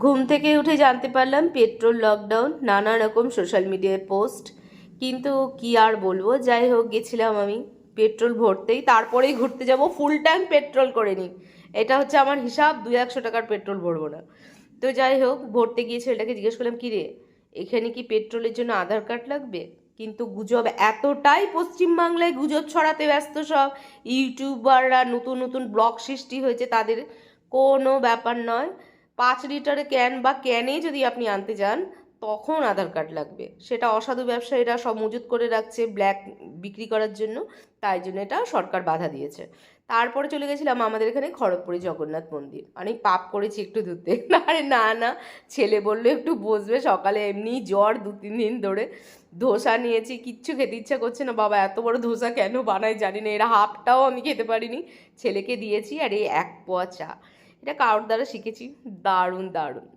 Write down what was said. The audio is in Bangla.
ঘুম থেকে উঠে জানতে পারলাম পেট্রোল লকডাউন, নানা রকম সোশ্যাল মিডিয়ায় পোস্ট। কিন্তু কি আর বলবো, যাই হোক গেছিলাম আমি পেট্রোল ভরতেই, তারপরেই ঘুরতে যাব, ফুল ট্যাঙ্ক পেট্রোল করে নিই। এটা হচ্ছে আমার হিসাব, 200-100 টাকার পেট্রোল ভরবো না। তো যাই হোক ভরতে গিয়ে ছেলেটাকে জিজ্ঞেস করলাম, কি রে এখানে কি পেট্রোলের জন্য আধার কার্ড লাগবে? কিন্তু গুজব এতটাই পশ্চিমবাংলায় গুজব ছড়াতে ব্যস্ত সব ইউটিউবাররা, নতুন নতুন ব্লগ সৃষ্টি হয়েছে তাদের, কোনো ব্যাপার নয়। 5 লিটারের ক্যান বা ক্যানে যদি আপনি আনতে যান তখন আধার কার্ড লাগবে, সেটা অসাধু ব্যবসায়ীরা সব মজুত করে রাখছে ব্ল্যাক বিক্রি করার জন্য, তাই জন্য এটা সরকার বাধা দিয়েছে। তারপরে চলে গেছিলাম আমাদের এখানে খড়গপুরে জগন্নাথ মন্দির, অনেক পাপ করেছি একটু ধুতে। আরে না না, ছেলে বললো একটু বসবে, সকালে এমনি জ্বর 2-3 দিন ধরে। ধোসা নিয়েছি, কিচ্ছু খেতে ইচ্ছা করছে না বাবা, এত বড় ধোসা কেন বানায় জানি না, এরা হাফটাও আমি খেতে পারিনি। ছেলেকে দিয়েছি আর এই 1 পোয়া চা, এটা কারোর দ্বারা শিখেছি। দারুণ দারুণ।